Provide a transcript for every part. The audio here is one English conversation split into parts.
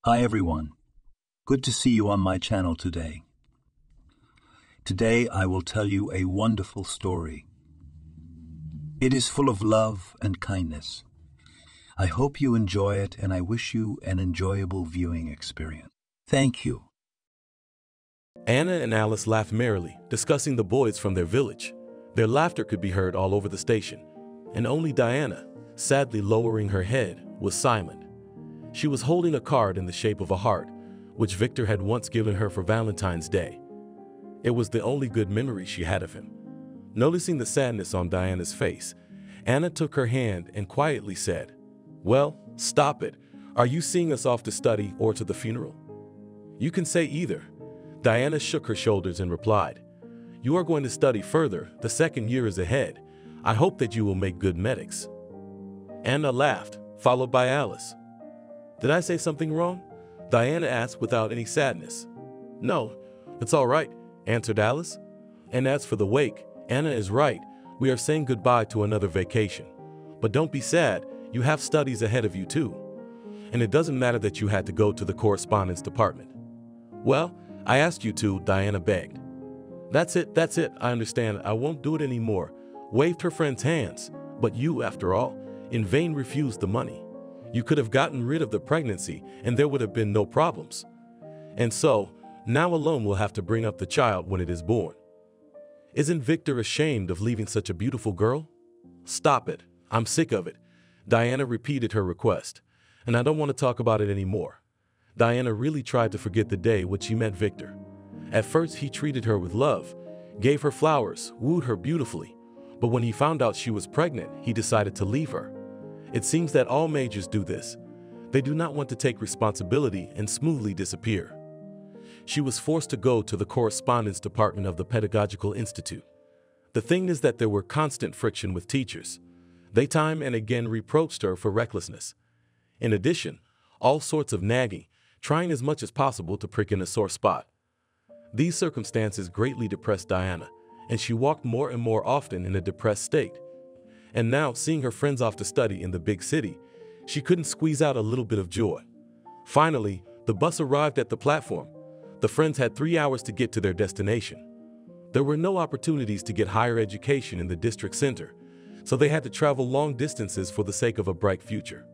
Hi everyone. Good to see you on my channel today. Today I will tell you a wonderful story. It is full of love and kindness. I hope you enjoy it and I wish you an enjoyable viewing experience. Thank you. Anna and Alice laughed merrily, discussing the boys from their village. Their laughter could be heard all over the station, and only Diana, sadly lowering her head, was silent. She was holding a card in the shape of a heart, which Victor had once given her for Valentine's Day. It was the only good memory she had of him. Noticing the sadness on Diana's face, Anna took her hand and quietly said, "Well, stop it. Are you seeing us off to study or to the funeral?" "You can say either." Diana shook her shoulders and replied, "You are going to study further. The second year is ahead. I hope that you will make good medics." Anna laughed, followed by Alice. "Did I say something wrong?" Diana asked without any sadness. "No, it's all right," answered Alice. "And as for the wake, Anna is right. We are saying goodbye to another vacation. But don't be sad, you have studies ahead of you too. And it doesn't matter that you had to go to the correspondence department." "Well, I asked you to," Diana begged. That's it, I understand. I won't do it anymore," waved her friend's hands. "But you, after all, in vain refused the money. You could have gotten rid of the pregnancy and there would have been no problems. And so, now alone we'll have to bring up the child when it is born. Isn't Victor ashamed of leaving such a beautiful girl?" "Stop it. I'm sick of it." Diana repeated her request. "And I don't want to talk about it anymore." Diana really tried to forget the day when she met Victor. At first he treated her with love, gave her flowers, wooed her beautifully. But when he found out she was pregnant, he decided to leave her. It seems that all majors do this. They do not want to take responsibility and smoothly disappear. She was forced to go to the correspondence department of the Pedagogical Institute. The thing is that there were constant friction with teachers. They time and again reproached her for recklessness. In addition, all sorts of nagging, trying as much as possible to prick in a sore spot. These circumstances greatly depressed Diana, and she walked more and more often in a depressed state. And now, seeing her friends off to study in the big city, she couldn't squeeze out a little bit of joy. Finally, the bus arrived at the platform. The friends had 3 hours to get to their destination. There were no opportunities to get higher education in the district center, so they had to travel long distances for the sake of a bright future.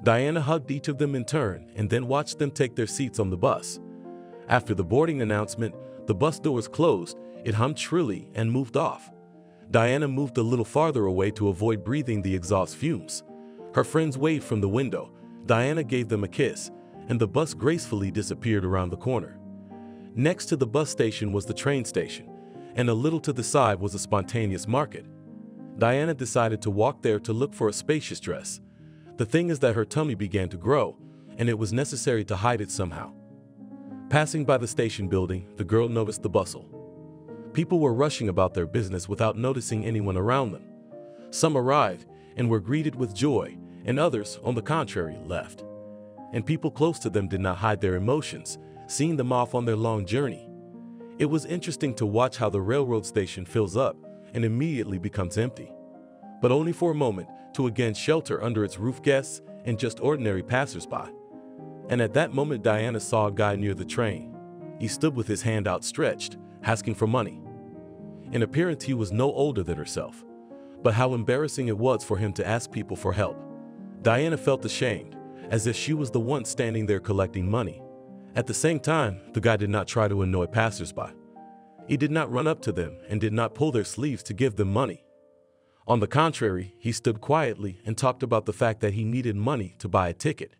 Diana hugged each of them in turn and then watched them take their seats on the bus. After the boarding announcement, the bus doors closed, it hummed shrilly and moved off. Diana moved a little farther away to avoid breathing the exhaust fumes. Her friends waved from the window. Diana gave them a kiss, and the bus gracefully disappeared around the corner. Next to the bus station was the train station, and a little to the side was a spontaneous market. Diana decided to walk there to look for a spacious dress. The thing is that her tummy began to grow, and it was necessary to hide it somehow. Passing by the station building, the girl noticed the bustle. People were rushing about their business without noticing anyone around them. Some arrived and were greeted with joy, and others, on the contrary, left. And people close to them did not hide their emotions, seeing them off on their long journey. It was interesting to watch how the railroad station fills up and immediately becomes empty. But only for a moment, to again shelter under its roof guests and just ordinary passersby. And at that moment Diana saw a guy near the train. He stood with his hand outstretched, asking for money. In appearance he was no older than herself, but how embarrassing it was for him to ask people for help. Diana felt ashamed, as if she was the one standing there collecting money. At the same time, the guy did not try to annoy passersby. He did not run up to them and did not pull their sleeves to give them money. On the contrary, he stood quietly and talked about the fact that he needed money to buy a ticket.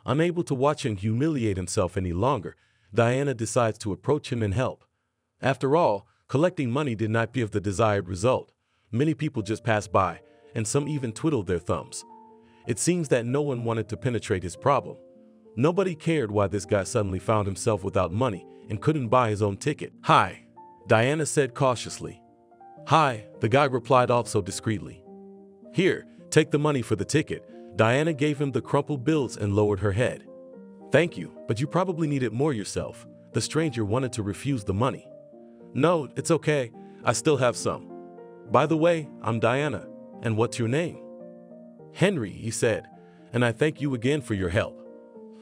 Unable to watch him humiliate himself any longer, Diana decides to approach him and help. After all, collecting money did not give the desired result. Many people just passed by, and some even twiddled their thumbs. It seems that no one wanted to penetrate his problem. Nobody cared why this guy suddenly found himself without money and couldn't buy his own ticket. "Hi," Diana said cautiously. "Hi," the guy replied also discreetly. "Here, take the money for the ticket." Diana gave him the crumpled bills and lowered her head. "Thank you, but you probably need it more yourself." The stranger wanted to refuse the money. "No, it's okay. I still have some. By the way, I'm Diana. And what's your name?" "Henry," he said, "and I thank you again for your help."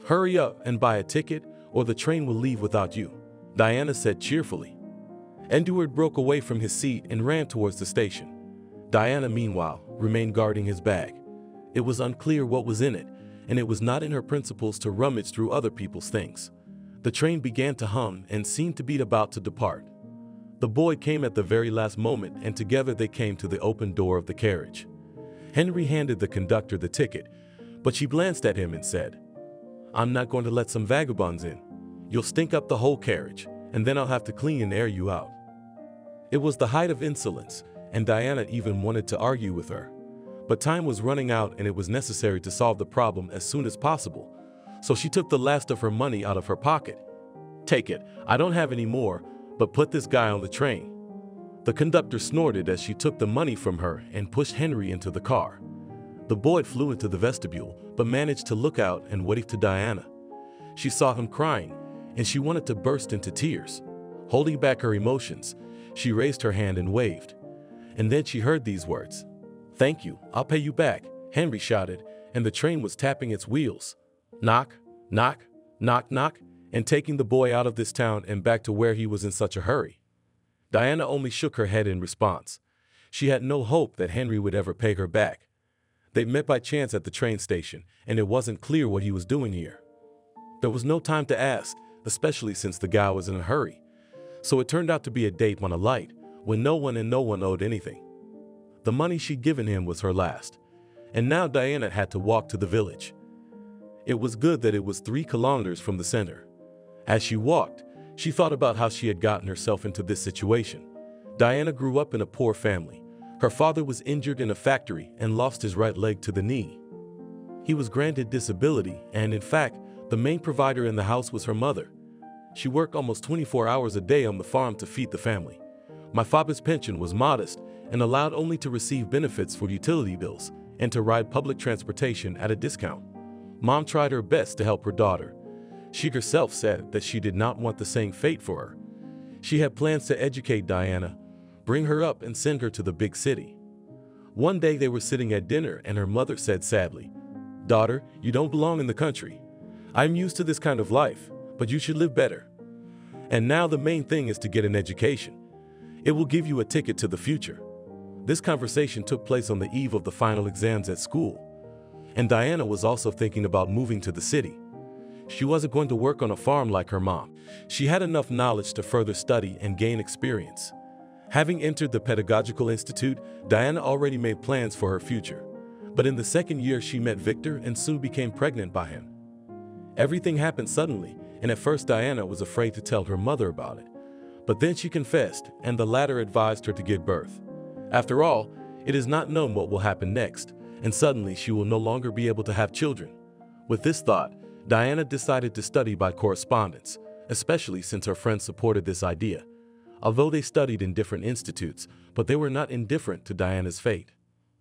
Hurry up and buy a ticket, or the train will leave without you," Diana said cheerfully. Edward broke away from his seat and ran towards the station. Diana, meanwhile, remained guarding his bag. It was unclear what was in it, and it was not in her principles to rummage through other people's things. The train began to hum and seemed to be about to depart. The boy came at the very last moment, and together they came to the open door of the carriage. Henry handed the conductor the ticket, but she glanced at him and said, "I'm not going to let some vagabonds in. You'll stink up the whole carriage, and then I'll have to clean and air you out." It was the height of insolence, and Diana even wanted to argue with her. But time was running out and it was necessary to solve the problem as soon as possible. So she took the last of her money out of her pocket. "Take it, I don't have any more, but put this guy on the train." The conductor snorted as she took the money from her and pushed Henry into the car. The boy flew into the vestibule, but managed to look out and wave to Diana. She saw him crying, and she wanted to burst into tears. Holding back her emotions, she raised her hand and waved. And then she heard these words, "Thank you, I'll pay you back," Henry shouted, and the train was tapping its wheels. Knock, knock, knock, knock, and taking the boy out of this town and back to where he was in such a hurry. Diana only shook her head in response. She had no hope that Henry would ever pay her back. They met by chance at the train station, and it wasn't clear what he was doing here. There was no time to ask, especially since the guy was in a hurry. So it turned out to be a date on a light, when no one owed anything. The money she'd given him was her last, and now Diana had to walk to the village. It was good that it was 3 kilometers from the center. As she walked, she thought about how she had gotten herself into this situation. Diana grew up in a poor family. Her father was injured in a factory and lost his right leg to the knee. He was granted disability, and in fact, the main provider in the house was her mother. She worked almost 24 hours a day on the farm to feed the family. My father's pension was modest and allowed only to receive benefits for utility bills and to ride public transportation at a discount. Mom tried her best to help her daughter. She herself said that she did not want the same fate for her. She had plans to educate Diana, bring her up and send her to the big city. One day they were sitting at dinner and her mother said sadly, "Daughter, you don't belong in the country. I'm used to this kind of life, but you should live better. And now the main thing is to get an education. It will give you a ticket to the future." This conversation took place on the eve of the final exams at school. And Diana was also thinking about moving to the city. She wasn't going to work on a farm like her mom. She had enough knowledge to further study and gain experience. Having entered the pedagogical institute, Diana already made plans for her future. But in the second year she met Victor and soon became pregnant by him. Everything happened suddenly, and at first Diana was afraid to tell her mother about it. But then she confessed, and the latter advised her to give birth. After all, it is not known what will happen next, and suddenly she will no longer be able to have children. With this thought, Diana decided to study by correspondence, especially since her friends supported this idea. Although they studied in different institutes, but they were not indifferent to Diana's fate.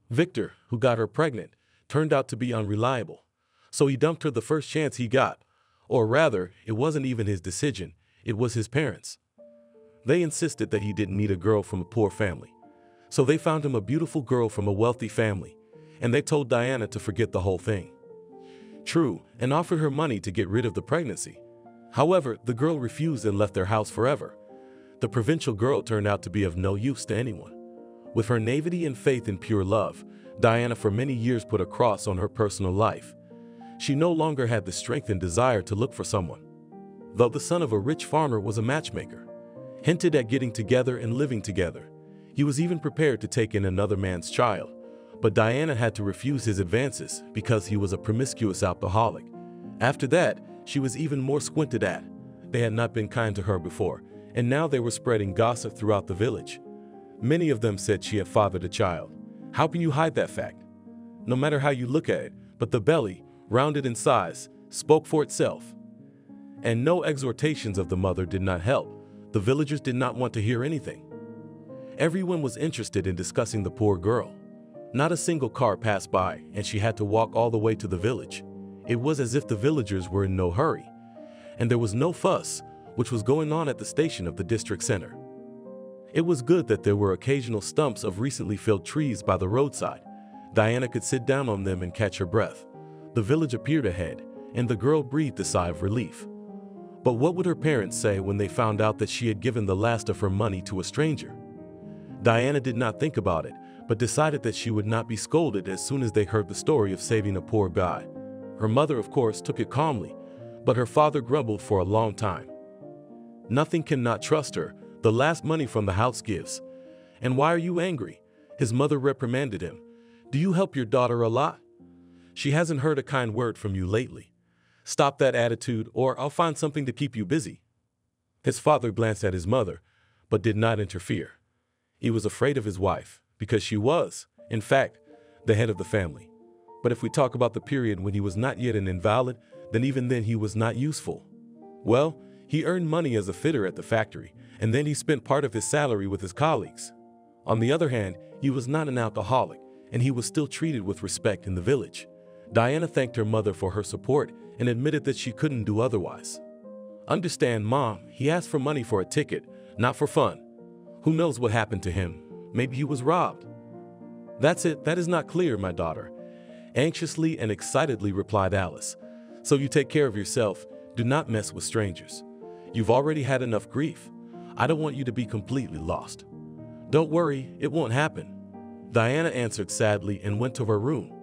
Victor, who got her pregnant, turned out to be unreliable, so he dumped her the first chance he got. Or rather, it wasn't even his decision, it was his parents. They insisted that he didn't need a girl from a poor family. So they found him a beautiful girl from a wealthy family, and they told Diana to forget the whole thing. True, and offered her money to get rid of the pregnancy. However, the girl refused and left their house forever. The provincial girl turned out to be of no use to anyone. With her naivety and faith in pure love, Diana for many years put a cross on her personal life. She no longer had the strength and desire to look for someone. Though the son of a rich farmer was a matchmaker, hinted at getting together and living together. He was even prepared to take in another man's child, but Diana had to refuse his advances because he was a promiscuous alcoholic. After that, she was even more squinted at. They had not been kind to her before, and now they were spreading gossip throughout the village. Many of them said she had fathered a child. How can you hide that fact? No matter how you look at it, but the belly, rounded in size, spoke for itself. And no exhortations of the mother did not help. The villagers did not want to hear anything. Everyone was interested in discussing the poor girl. Not a single car passed by, and she had to walk all the way to the village. It was as if the villagers were in no hurry. And there was no fuss, which was going on at the station of the district center. It was good that there were occasional stumps of recently felled trees by the roadside. Diana could sit down on them and catch her breath. The village appeared ahead, and the girl breathed a sigh of relief. But what would her parents say when they found out that she had given the last of her money to a stranger? Diana did not think about it, but decided that she would not be scolded as soon as they heard the story of saving a poor guy. Her mother, of course, took it calmly, but her father grumbled for a long time. Nothing cannot trust her, the last money from the house gives. And why are you angry? His mother reprimanded him. Do you help your daughter a lot? She hasn't heard a kind word from you lately. Stop that attitude, or I'll find something to keep you busy. His father glanced at his mother, but did not interfere. He was afraid of his wife, because she was, in fact, the head of the family. But if we talk about the period when he was not yet an invalid, then even then he was not useful. Well, he earned money as a fitter at the factory, and then he spent part of his salary with his colleagues. On the other hand, he was not an alcoholic, and he was still treated with respect in the village. Diana thanked her mother for her support and admitted that she couldn't do otherwise. Understand, Mom, he asked for money for a ticket, not for fun. Who knows what happened to him? Maybe he was robbed. That's it, that is not clear, my daughter. Anxiously and excitedly replied Alice. So you take care of yourself, do not mess with strangers. You've already had enough grief. I don't want you to be completely lost. Don't worry, it won't happen. Diana answered sadly and went to her room.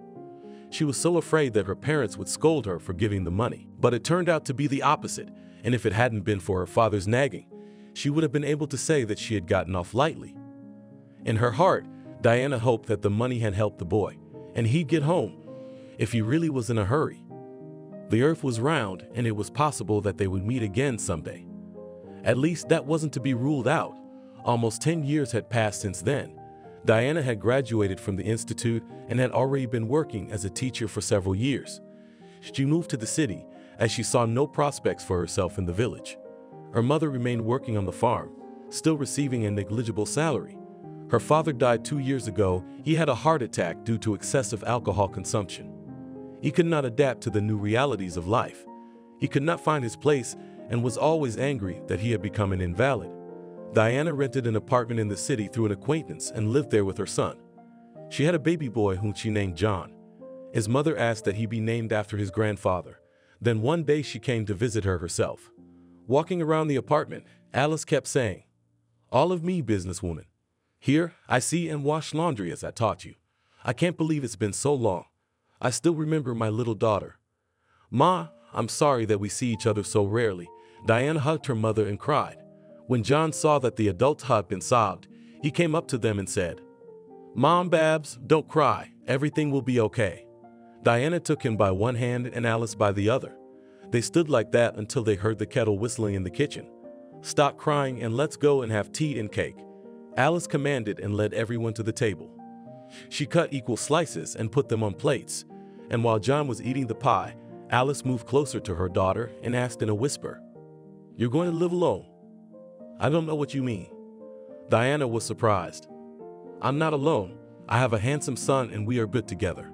She was so afraid that her parents would scold her for giving the money, but it turned out to be the opposite, and if it hadn't been for her father's nagging, she would have been able to say that she had gotten off lightly. In her heart, Diana hoped that the money had helped the boy, and he'd get home, if he really was in a hurry. The earth was round, and it was possible that they would meet again someday. At least that wasn't to be ruled out. Almost 10 years had passed since then. Diana had graduated from the institute and had already been working as a teacher for several years. She moved to the city as she saw no prospects for herself in the village. Her mother remained working on the farm, still receiving a negligible salary. Her father died 2 years ago. He had a heart attack due to excessive alcohol consumption. He could not adapt to the new realities of life. He could not find his place and was always angry that he had become an invalid. Diana rented an apartment in the city through an acquaintance and lived there with her son. She had a baby boy whom she named John. His mother asked that he be named after his grandfather. Then one day she came to visit her herself. Walking around the apartment, Alice kept saying, "All of me, businesswoman. Here, I see and wash laundry as I taught you. I can't believe it's been so long. I still remember my little daughter. Ma, I'm sorry that we see each other so rarely." Diana hugged her mother and cried. When John saw that the adults hugged and sobbed, he came up to them and said, "Mom, Babs, don't cry. Everything will be okay." Diana took him by one hand and Alice by the other. They stood like that until they heard the kettle whistling in the kitchen. "Stop crying and let's go and have tea and cake," Alice commanded and led everyone to the table. She cut equal slices and put them on plates, and while John was eating the pie, Alice moved closer to her daughter and asked in a whisper, "You're going to live alone?" "I don't know what you mean." Diana was surprised. "I'm not alone. I have a handsome son and we are good together."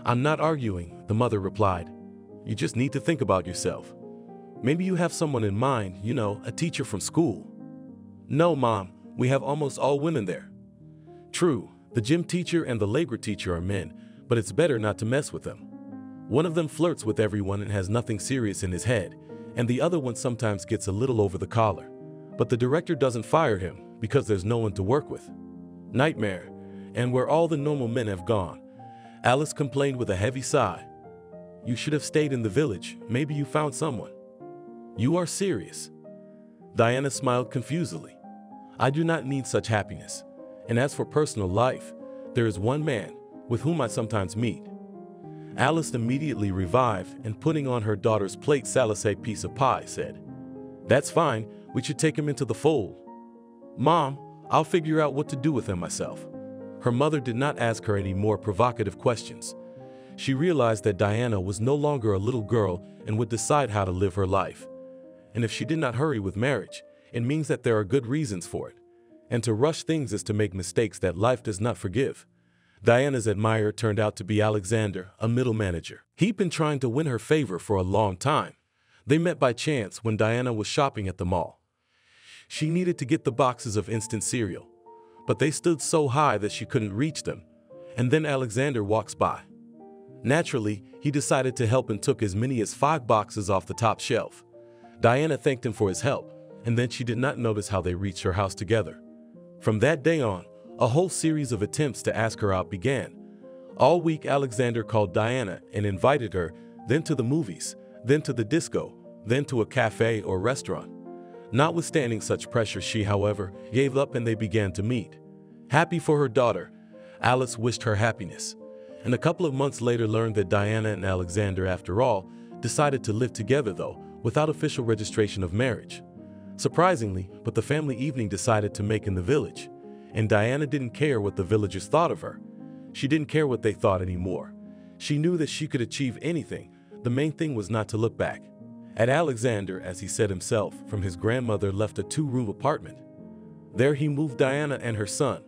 "I'm not arguing," the mother replied. "You just need to think about yourself. Maybe you have someone in mind, you know, a teacher from school." "No, Mom, we have almost all women there." "True, the gym teacher and the labor teacher are men, but it's better not to mess with them. One of them flirts with everyone and has nothing serious in his head, and the other one sometimes gets a little over the collar. But the director doesn't fire him because there's no one to work with. Nightmare, and where all the normal men have gone." Alice complained with a heavy sigh. "You should have stayed in the village. Maybe you found someone." "You are serious?" Diana smiled confusedly. "I do not need such happiness. And as for personal life, there is one man with whom I sometimes meet." Alice immediately revived and putting on her daughter's plate salisate piece of pie, said, "That's fine. We should take him into the fold." "Mom, I'll figure out what to do with him myself." Her mother did not ask her any more provocative questions. She realized that Diana was no longer a little girl and would decide how to live her life. And if she did not hurry with marriage, it means that there are good reasons for it. And to rush things is to make mistakes that life does not forgive. Diana's admirer turned out to be Alexander, a middle manager. He'd been trying to win her favor for a long time. They met by chance when Diana was shopping at the mall. She needed to get the boxes of instant cereal, but they stood so high that she couldn't reach them. And then Alexander walks by. Naturally, he decided to help and took as many as 5 boxes off the top shelf. Diana thanked him for his help, and then she did not notice how they reached her house together. From that day on, a whole series of attempts to ask her out began. All week, Alexander called Diana and invited her, then to the movies, then to the disco, then to a cafe or restaurant. Notwithstanding such pressure, she, however, gave up and they began to meet. Happy for her daughter, Alice wished her happiness, and a couple of months later learned that Diana and Alexander, after all, decided to live together, though without official registration of marriage. Surprisingly, but the family evening decided to make in the village, and Diana didn't care what the villagers thought of her. She didn't care what they thought anymore. She knew that she could achieve anything. The main thing was not to look back. At Alexander, as he said himself, from his grandmother left a 2-room apartment. There he moved Diana and her son.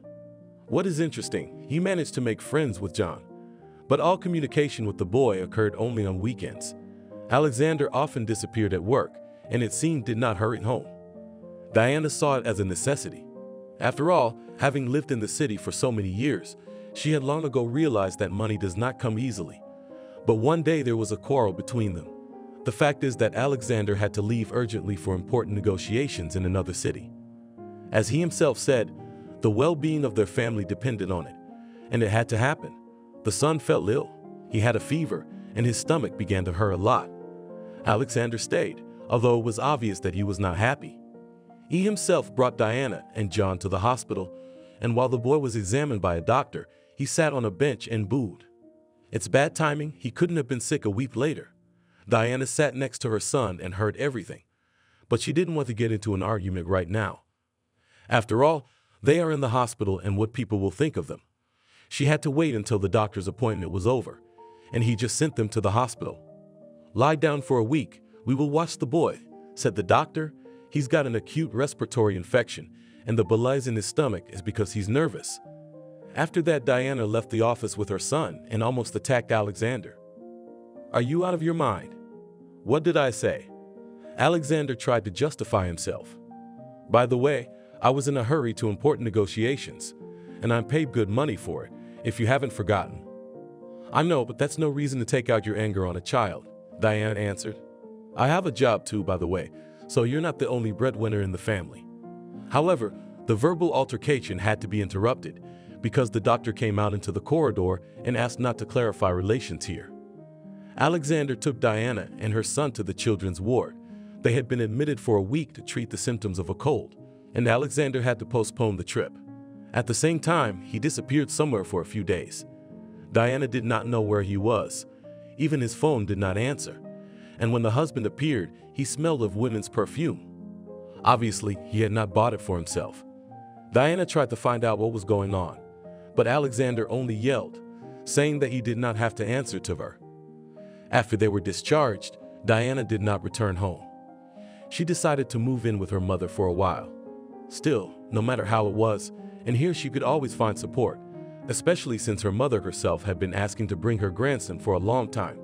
What is interesting, he managed to make friends with John, but all communication with the boy occurred only on weekends. Alexander often disappeared at work, and it seemed did not hurry home. Diana saw it as a necessity. After all, having lived in the city for so many years, she had long ago realized that money does not come easily. But one day there was a quarrel between them. The fact is that Alexander had to leave urgently for important negotiations in another city. As he himself said, the well-being of their family depended on it, and it had to happen. The son fell ill. He had a fever, and his stomach began to hurt a lot. Alexander stayed, although it was obvious that he was not happy. He himself brought Diana and John to the hospital, and while the boy was examined by a doctor, he sat on a bench and booed. It's bad timing, he couldn't have been sick a week later. Diana sat next to her son and heard everything, but she didn't want to get into an argument right now. After all, they are in the hospital and what people will think of them. She had to wait until the doctor's appointment was over, and he just sent them to the hospital. Lie down for a week, we will watch the boy, said the doctor. He's got an acute respiratory infection, and the malaise in his stomach is because he's nervous. After that, Diana left the office with her son and almost attacked Alexander. Are you out of your mind? What did I say? Alexander tried to justify himself. By the way, I was in a hurry to important negotiations, and I'm paid good money for it, if you haven't forgotten. I know, but that's no reason to take out your anger on a child, Diana answered. I have a job too, by the way, so you're not the only breadwinner in the family. However, the verbal altercation had to be interrupted because the doctor came out into the corridor and asked not to clarify relations here. Alexander took Diana and her son to the children's ward. They had been admitted for a week to treat the symptoms of a cold, and Alexander had to postpone the trip. At the same time, he disappeared somewhere for a few days. Diana did not know where he was. Even his phone did not answer. And when the husband appeared, he smelled of women's perfume. Obviously, he had not bought it for himself. Diana tried to find out what was going on, but Alexander only yelled, saying that he did not have to answer to her. After they were discharged, Diana did not return home. She decided to move in with her mother for a while. Still, no matter how it was, and here she could always find support, especially since her mother herself had been asking to bring her grandson for a long time.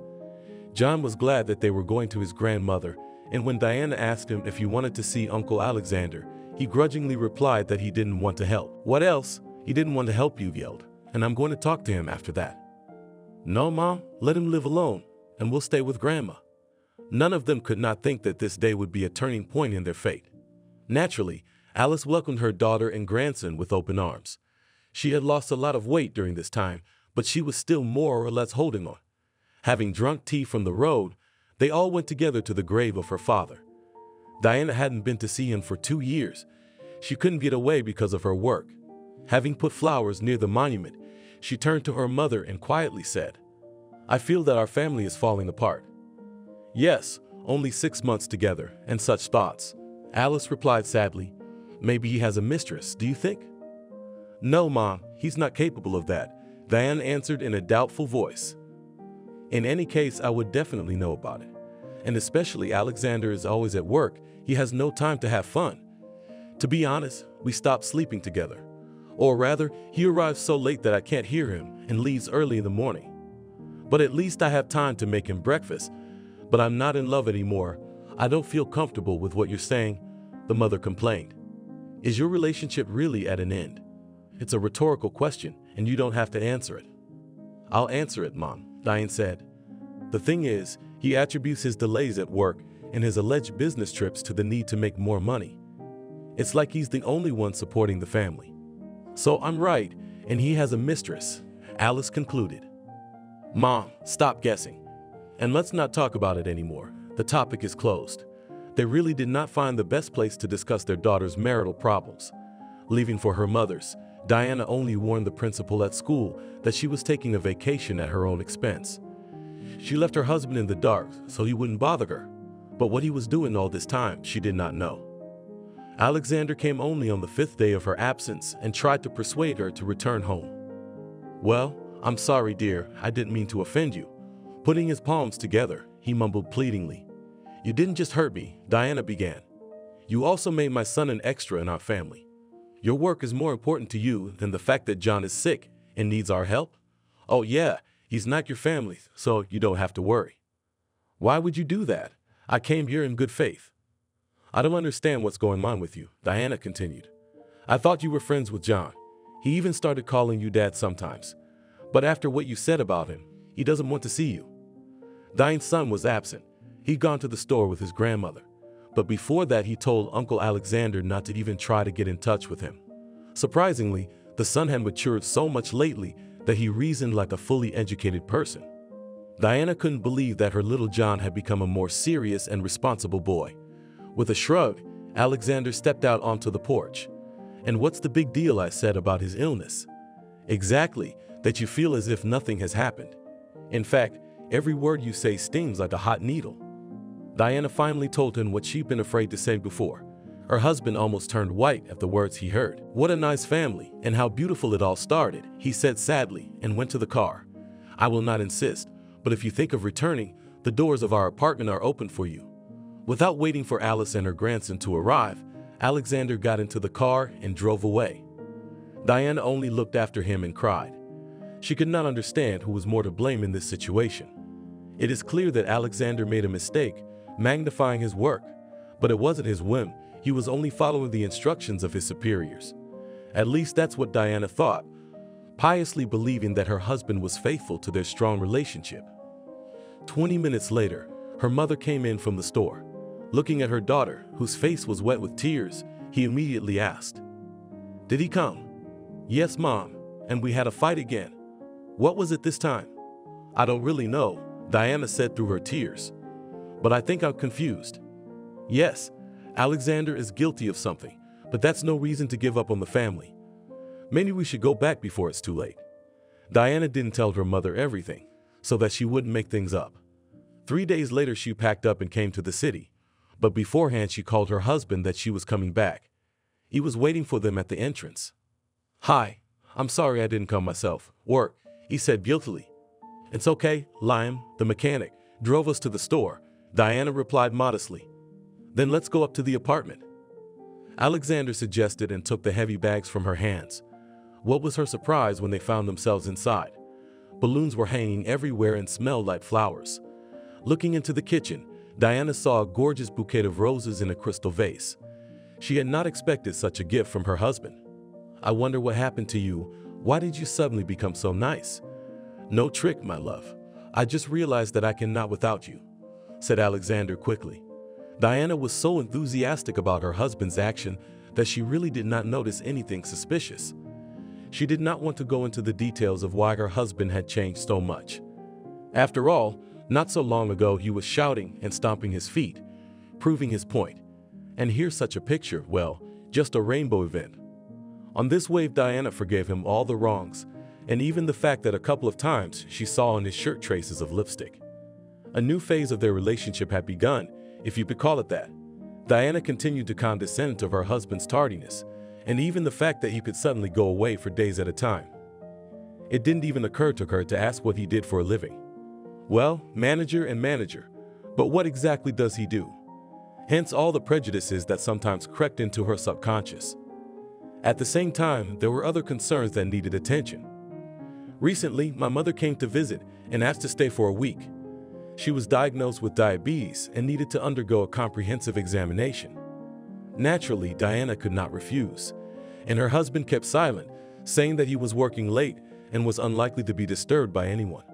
John was glad that they were going to his grandmother, and when Diana asked him if he wanted to see Uncle Alexander, he grudgingly replied that he didn't want to help. What else? He didn't want to help, you yelled, and I'm going to talk to him after that. No, Mom, let him live alone, and we'll stay with Grandma. None of them could not think that this day would be a turning point in their fate. Naturally, Alice welcomed her daughter and grandson with open arms. She had lost a lot of weight during this time, but she was still more or less holding on. Having drunk tea from the road, they all went together to the grave of her father. Diana hadn't been to see him for 2 years. She couldn't get away because of her work. Having put flowers near the monument, she turned to her mother and quietly said, I feel that our family is falling apart. Yes, only 6 months together, and such thoughts. Alice replied sadly, maybe he has a mistress, do you think? No, Mom, he's not capable of that, Diana answered in a doubtful voice. In any case, I would definitely know about it. And especially Alexander is always at work, he has no time to have fun. To be honest, we stopped sleeping together. Or rather, he arrives so late that I can't hear him and leaves early in the morning. But at least I have time to make him breakfast. But I'm not in love anymore. I don't feel comfortable with what you're saying, the mother complained. Is your relationship really at an end? It's a rhetorical question, and you don't have to answer it. I'll answer it, Mom. Diane said. The thing is, he attributes his delays at work and his alleged business trips to the need to make more money. It's like he's the only one supporting the family. So I'm right, and he has a mistress, Alice concluded. Mom, stop guessing. And let's not talk about it anymore. The topic is closed. They really did not find the best place to discuss their daughter's marital problems. Leaving for her mother's, Diana only warned the principal at school that she was taking a vacation at her own expense. She left her husband in the dark so he wouldn't bother her, but what he was doing all this time, she did not know. Alexander came only on the 5th day of her absence and tried to persuade her to return home. Well, I'm sorry, dear, I didn't mean to offend you. Putting his palms together, he mumbled pleadingly. You didn't just hurt me, Diana began. You also made my son an extra in our family. Your work is more important to you than the fact that John is sick and needs our help? Oh yeah, he's not your family, so you don't have to worry. Why would you do that? I came here in good faith. I don't understand what's going on with you, Diana continued. I thought you were friends with John. He even started calling you dad sometimes. But after what you said about him, he doesn't want to see you. Diane's son was absent. He'd gone to the store with his grandmother. But before that, he told Uncle Alexander not to even try to get in touch with him. Surprisingly, the son had matured so much lately that he reasoned like a fully educated person. Diana couldn't believe that her little John had become a more serious and responsible boy. With a shrug, Alexander stepped out onto the porch. And what's the big deal, I said, about his illness? Exactly, that you feel as if nothing has happened. In fact, every word you say stings like a hot needle. Diana finally told him what she'd been afraid to say before. Her husband almost turned white at the words he heard. What a nice family, and how beautiful it all started, he said sadly, and went to the car. I will not insist, but if you think of returning, the doors of our apartment are open for you. Without waiting for Alice and her grandson to arrive, Alexander got into the car and drove away. Diana only looked after him and cried. She could not understand who was more to blame in this situation. It is clear that Alexander made a mistake, magnifying his work, but it wasn't his whim. He was only following the instructions of his superiors. At least that's what Diana thought, piously believing that her husband was faithful to their strong relationship. 20 minutes later, her mother came in from the store. Looking at her daughter, whose face was wet with tears, he immediately asked, Did he come? Yes, Mom, and we had a fight again. What was it this time? I don't really know, Diana said through her tears. But I think I'm confused. Yes, Alexander is guilty of something, but that's no reason to give up on the family. Maybe we should go back before it's too late. Diana didn't tell her mother everything, so that she wouldn't make things up. 3 days later, she packed up and came to the city. But beforehand, she called her husband that she was coming back. He was waiting for them at the entrance. Hi, I'm sorry I didn't come myself. Work, he said guiltily. It's okay, Lime, the mechanic, drove us to the store, Diana replied modestly. Then let's go up to the apartment. Alexander suggested and took the heavy bags from her hands. What was her surprise when they found themselves inside? Balloons were hanging everywhere and smelled like flowers. Looking into the kitchen, Diana saw a gorgeous bouquet of roses in a crystal vase. She had not expected such a gift from her husband. I wonder what happened to you. Why did you suddenly become so nice? No trick, my love. I just realized that I cannot without you, said Alexander quickly. Diana was so enthusiastic about her husband's action that she really did not notice anything suspicious. She did not want to go into the details of why her husband had changed so much. After all, not so long ago he was shouting and stomping his feet, proving his point. And here's such a picture, well, just a rainbow event. On this wave, Diana forgave him all the wrongs, and even the fact that a couple of times she saw on his shirt traces of lipstick. A new phase of their relationship had begun, if you could call it that. Diana continued to condescend to her husband's tardiness, and even the fact that he could suddenly go away for days at a time. It didn't even occur to her to ask what he did for a living. Well, manager and manager, but what exactly does he do? Hence all the prejudices that sometimes crept into her subconscious. At the same time, there were other concerns that needed attention. Recently, my mother came to visit and asked to stay for a week. She was diagnosed with diabetes and needed to undergo a comprehensive examination. Naturally, Diana could not refuse, and her husband kept silent, saying that he was working late and was unlikely to be disturbed by anyone.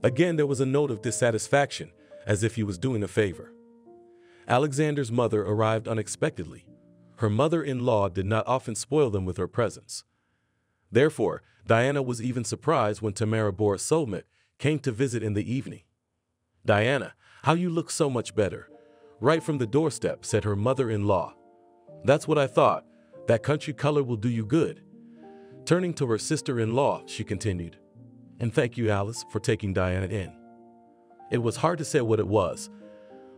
Again, there was a note of dissatisfaction, as if he was doing a favor. Alexander's mother arrived unexpectedly. Her mother-in-law did not often spoil them with her presence. Therefore, Diana was even surprised when Tamara Borisovna came to visit in the evening. "Diana, how you look so much better. Right from the doorstep," said her mother-in-law. "That's what I thought. That country color will do you good." Turning to her sister-in-law, she continued, "And thank you, Alice, for taking Diana in." It was hard to say what it was,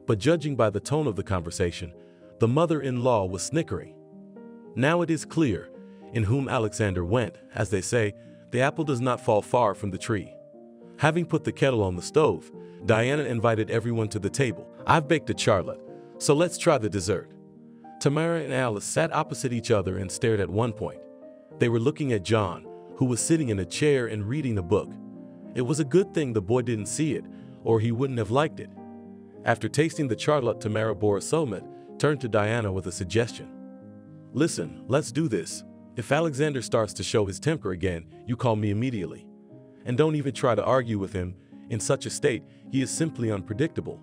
but judging by the tone of the conversation, the mother-in-law was snickering. Now it is clear in whom Alexander went. As they say, the apple does not fall far from the tree. Having put the kettle on the stove, Diana invited everyone to the table. "I've baked a charlotte, so let's try the dessert." Tamara and Alice sat opposite each other and stared at one point. They were looking at John, who was sitting in a chair and reading a book. It was a good thing the boy didn't see it, or he wouldn't have liked it. After tasting the charlotte, Tamara Borisovna turned to Diana with a suggestion. "Listen, let's do this. If Alexander starts to show his temper again, you call me immediately. And don't even try to argue with him. In such a state, he is simply unpredictable."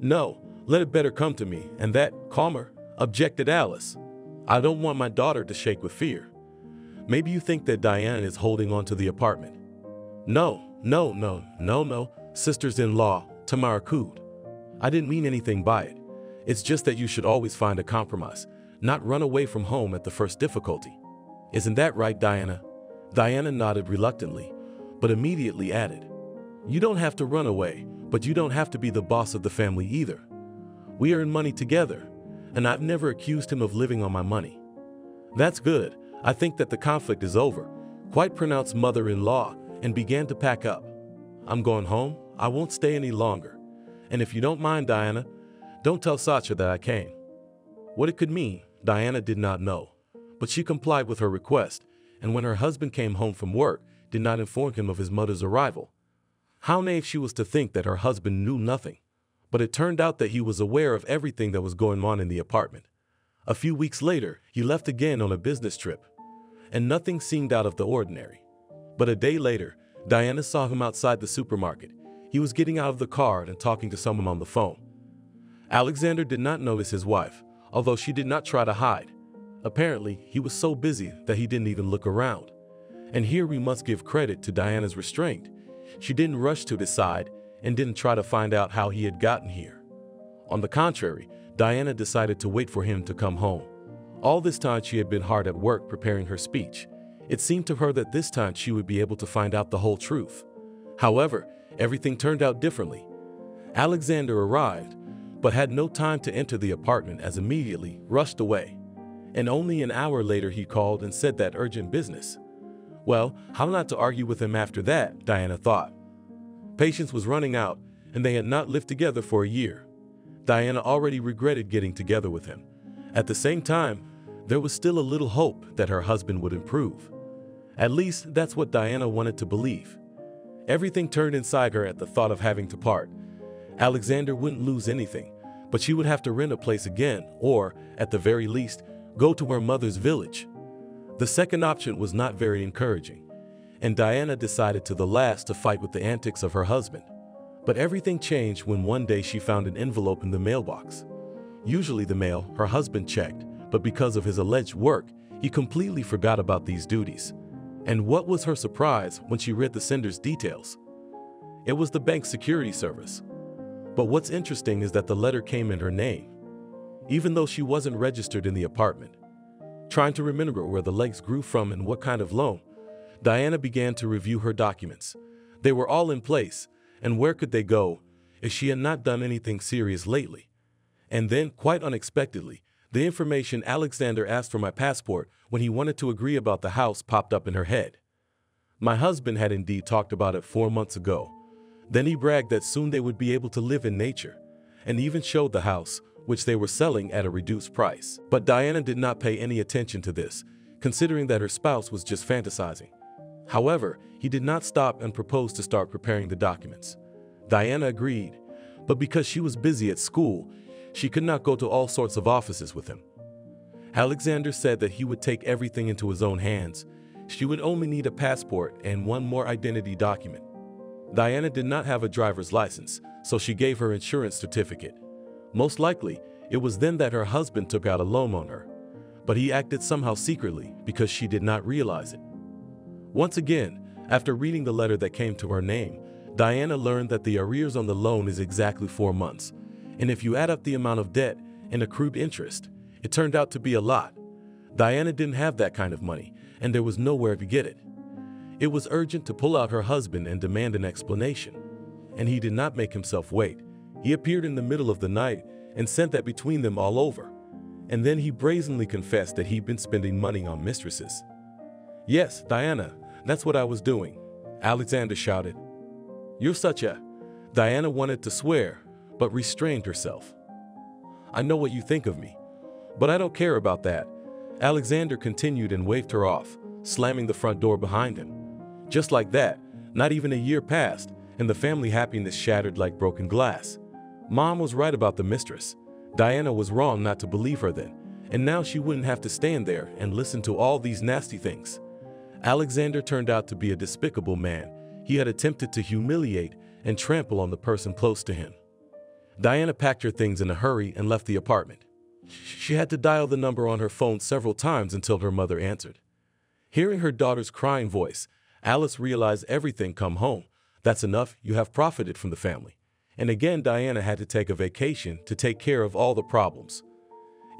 "No, let it better come to me, and that calmer," objected Alice. "I don't want my daughter to shake with fear." "Maybe you think that Diana is holding on to the apartment." No, sisters-in-law," Tamara cooed. "I didn't mean anything by it. It's just that you should always find a compromise, not run away from home at the first difficulty. Isn't that right, Diana?" Diana nodded reluctantly, but immediately added, "You don't have to run away, but you don't have to be the boss of the family either. We earn money together, and I've never accused him of living on my money." "That's good. I think that the conflict is over," quite pronounced mother-in-law, and began to pack up. "I'm going home. I won't stay any longer. And if you don't mind, Diana, don't tell Sacha that I came." What it could mean, Diana did not know, but she complied with her request, and when her husband came home from work, did not inform him of his mother's arrival. How naive she was to think that her husband knew nothing, but it turned out that he was aware of everything that was going on in the apartment. A few weeks later, he left again on a business trip, and nothing seemed out of the ordinary. But a day later, Diana saw him outside the supermarket. He was getting out of the car and talking to someone on the phone. Alexander did not notice his wife, although she did not try to hide. Apparently, he was so busy that he didn't even look around. And here we must give credit to Diana's restraint. She didn't rush to decide and didn't try to find out how he had gotten here. On the contrary, Diana decided to wait for him to come home. All this time she had been hard at work preparing her speech. It seemed to her that this time she would be able to find out the whole truth. However, everything turned out differently. Alexander arrived, but had no time to enter the apartment as immediately rushed away. And only an hour later he called and said that urgent business. Well, how not to argue with him after that, Diana thought. Patience was running out, and they had not lived together for a year. Diana already regretted getting together with him. At the same time, there was still a little hope that her husband would improve. At least, that's what Diana wanted to believe. Everything turned inside her at the thought of having to part. Alexander wouldn't lose anything, but she would have to rent a place again, or, at the very least, go to her mother's village. The second option was not very encouraging, and Diana decided to the last to fight with the antics of her husband. But everything changed when one day she found an envelope in the mailbox. Usually the mail her husband checked, but because of his alleged work, he completely forgot about these duties. And what was her surprise when she read the sender's details? It was the bank's security service. But what's interesting is that the letter came in her name, even though she wasn't registered in the apartment. Trying to remember where the legs grew from and what kind of loan, Diana began to review her documents. They were all in place, and where could they go if she had not done anything serious lately? And then, quite unexpectedly, the information Alexander asked for my passport when he wanted to agree about the house popped up in her head. My husband had indeed talked about it 4 months ago. Then he bragged that soon they would be able to live in nature, and even showed the house, which they were selling at a reduced price. But Diana did not pay any attention to this, considering that her spouse was just fantasizing. However, he did not stop and proposed to start preparing the documents. Diana agreed, but because she was busy at school, she could not go to all sorts of offices with him. Alexander said that he would take everything into his own hands. She would only need a passport and one more identity document. Diana did not have a driver's license, so she gave her insurance certificate. Most likely, it was then that her husband took out a loan on her, but he acted somehow secretly because she did not realize it. Once again, after reading the letter that came to her name, Diana learned that the arrears on the loan is exactly 4 months, and if you add up the amount of debt and accrued interest, it turned out to be a lot. Diana didn't have that kind of money, and there was nowhere to get it. It was urgent to pull out her husband and demand an explanation, and he did not make himself wait. He appeared in the middle of the night and sent that between them all over, and then he brazenly confessed that he'd been spending money on mistresses. "Yes, Diana, that's what I was doing," Alexander shouted. "You're such a..." Diana wanted to swear, but restrained herself. "I know what you think of me, but I don't care about that." Alexander continued and waved her off, slamming the front door behind him. Just like that, not even a year passed, and the family happiness shattered like broken glass. Mom was right about the mistress. Diana was wrong not to believe her then, and now she wouldn't have to stand there and listen to all these nasty things. Alexander turned out to be a despicable man. He had attempted to humiliate and trample on the person close to him. Diana packed her things in a hurry and left the apartment. She had to dial the number on her phone several times until her mother answered. Hearing her daughter's crying voice, Alice realized everything come home. That's enough, you have profited from the family. And again, Diana had to take a vacation to take care of all the problems.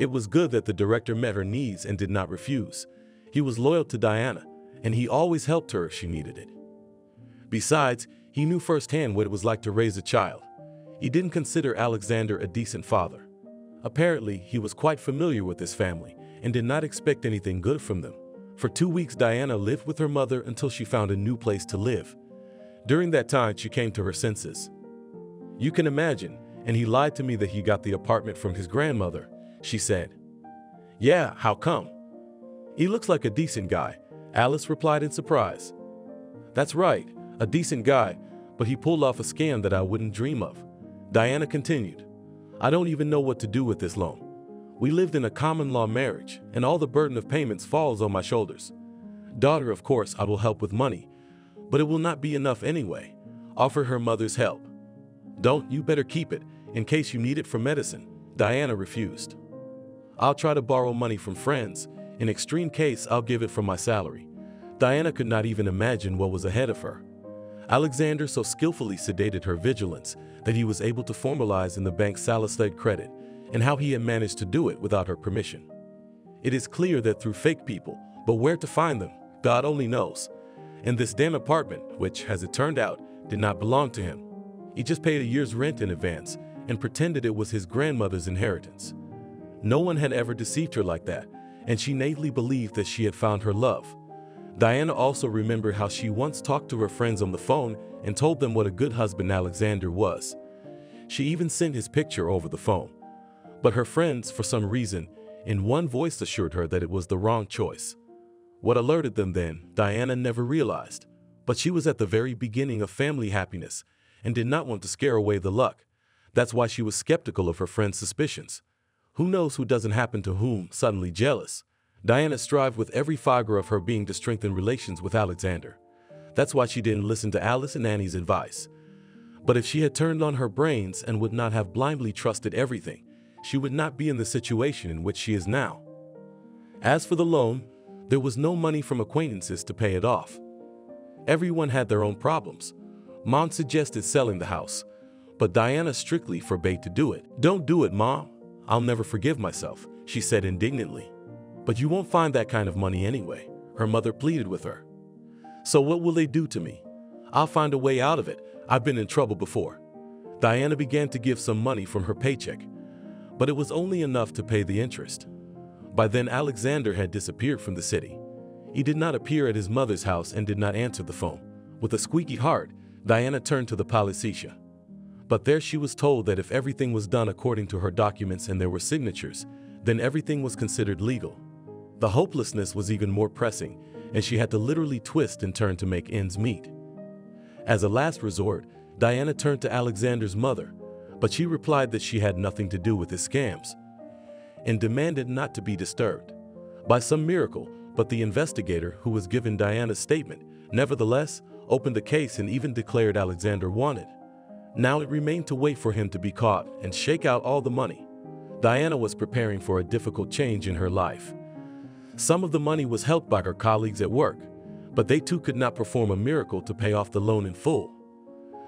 It was good that the director met her needs and did not refuse. He was loyal to Diana, and he always helped her if she needed it. Besides, he knew firsthand what it was like to raise a child. He didn't consider Alexander a decent father. Apparently, he was quite familiar with his family and did not expect anything good from them. For 2 weeks, Diana lived with her mother until she found a new place to live. During that time, she came to her senses. "You can imagine, and he lied to me that he got the apartment from his grandmother," she said. "Yeah, how come?" "He looks like a decent guy," Alice replied in surprise. "That's right, a decent guy, but he pulled off a scam that I wouldn't dream of." Diana continued, "I don't even know what to do with this loan. We lived in a common law marriage, and all the burden of payments falls on my shoulders. Daughter, of course, I will help with money, but it will not be enough anyway. Offer her mother's help. Don't, you better keep it, in case you need it for medicine." Diana refused. "I'll try to borrow money from friends. In extreme case, I'll give it from my salary." Diana could not even imagine what was ahead of her. Alexander so skillfully sedated her vigilance that he was able to formalize in the bank's solicited credit, and how he had managed to do it without her permission. It is clear that through fake people, but where to find them, God only knows. And this damn apartment, which, as it turned out, did not belong to him. He just paid a year's rent in advance and pretended it was his grandmother's inheritance. No one had ever deceived her like that, and she naively believed that she had found her love. Diana also remembered how she once talked to her friends on the phone and told them what a good husband Alexander was. She even sent his picture over the phone. But her friends, for some reason, in one voice assured her that it was the wrong choice. What alerted them then, Diana never realized, but she was at the very beginning of family happiness and did not want to scare away the luck. That's why she was skeptical of her friends' suspicions. Who knows who doesn't happen to whom, suddenly jealous. Diana strived with every fiber of her being to strengthen relations with Alexander. That's why she didn't listen to Alice and Annie's advice. But if she had turned on her brains and would not have blindly trusted everything, she would not be in the situation in which she is now. As for the loan, there was no money from acquaintances to pay it off. Everyone had their own problems. Mom suggested selling the house, but Diana strictly forbade to do it. "Don't do it, Mom. I'll never forgive myself," she said indignantly. "But you won't find that kind of money anyway," her mother pleaded with her. "So what will they do to me? I'll find a way out of it. I've been in trouble before." Diana began to give some money from her paycheck, but it was only enough to pay the interest. By then, Alexander had disappeared from the city. He did not appear at his mother's house and did not answer the phone. With a squeaky heart, Diana turned to the policia. But there she was told that if everything was done according to her documents and there were signatures, then everything was considered legal. The hopelessness was even more pressing, and she had to literally twist and turn to make ends meet. As a last resort, Diana turned to Alexander's mother, but she replied that she had nothing to do with his scams and demanded not to be disturbed. By some miracle, but the investigator who was given Diana's statement, nevertheless, opened the case and even declared Alexander wanted. Now it remained to wait for him to be caught and shake out all the money. Diana was preparing for a difficult change in her life. Some of the money was helped by her colleagues at work, but they too could not perform a miracle to pay off the loan in full.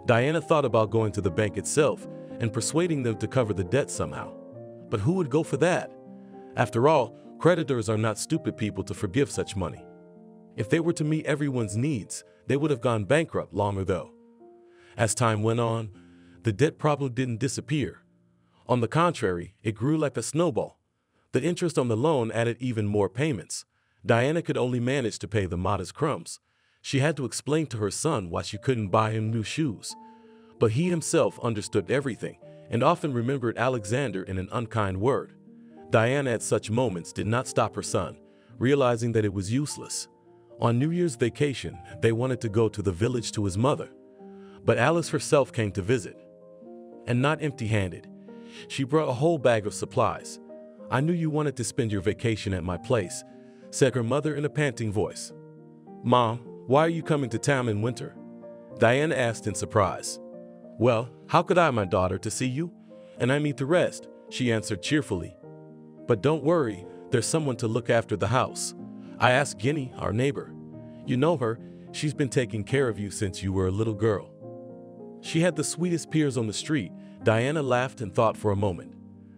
Diana thought about going to the bank itself and persuading them to cover the debt somehow. But who would go for that? After all, creditors are not stupid people to forgive such money. If they were to meet everyone's needs, they would have gone bankrupt long ago. As time went on, the debt problem didn't disappear. On the contrary, it grew like a snowball. The interest on the loan added even more payments. Diana could only manage to pay the modest crumbs. She had to explain to her son why she couldn't buy him new shoes. But he himself understood everything and often remembered Alexander in an unkind word. Diana at such moments did not stop her son, realizing that it was useless. On New Year's vacation, they wanted to go to the village to his mother. But Alice herself came to visit. And not empty-handed. She brought a whole bag of supplies. "I knew you wanted to spend your vacation at my place," said her mother in a panting voice. "Mom, why are you coming to town in winter?" Diana asked in surprise. "Well, how could I, my daughter, to see you? And I mean to rest," she answered cheerfully. "But don't worry, there's someone to look after the house. I asked Guinea, our neighbor. You know her, she's been taking care of you since you were a little girl." She had the sweetest peers on the street. Diana laughed and thought for a moment.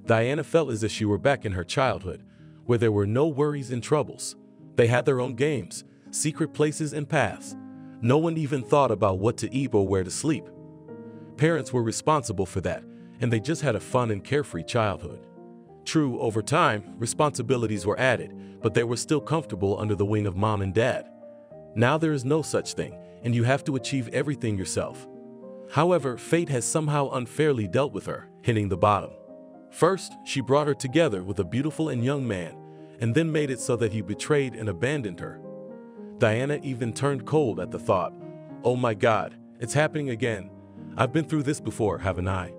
Diana felt as if she were back in her childhood, where there were no worries and troubles. They had their own games, secret places and paths. No one even thought about what to eat or where to sleep. Parents were responsible for that, and they just had a fun and carefree childhood. True, over time, responsibilities were added, but they were still comfortable under the wing of mom and dad. Now there is no such thing, and you have to achieve everything yourself. However, fate has somehow unfairly dealt with her, hitting the bottom. First, she brought her together with a beautiful and young man, and then made it so that he betrayed and abandoned her. Diana even turned cold at the thought. "Oh my God, it's happening again. I've been through this before, haven't I?"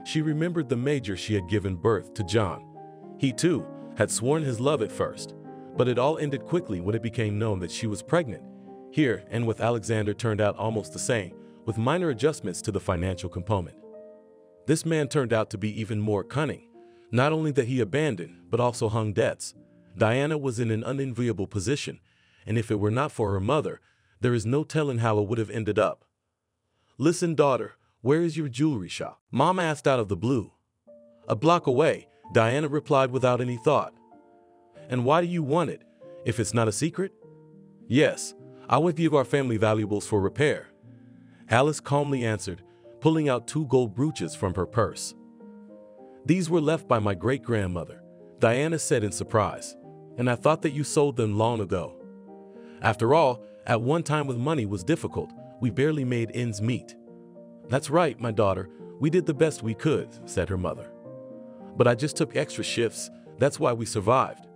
She remembered the major she had given birth to John. He too had sworn his love at first, but it all ended quickly when it became known that she was pregnant. Here, and with Alexander turned out almost the same, with minor adjustments to the financial component. This man turned out to be even more cunning. Not only that he abandoned, but also hung debts. Diana was in an unenviable position, and if it were not for her mother, there is no telling how it would have ended up. "Listen, daughter, where is your jewelry shop?" Mom asked out of the blue. "A block away," Diana replied without any thought. "And why do you want it, if it's not a secret?" "Yes, I would give our family valuables for repair," Alice calmly answered, pulling out 2 gold brooches from her purse. "These were left by my great-grandmother," Diana said in surprise, "and I thought that you sold them long ago. After all, at one time when money was difficult, we barely made ends meet." "That's right, my daughter, we did the best we could," said her mother. "But I just took extra shifts, that's why we survived.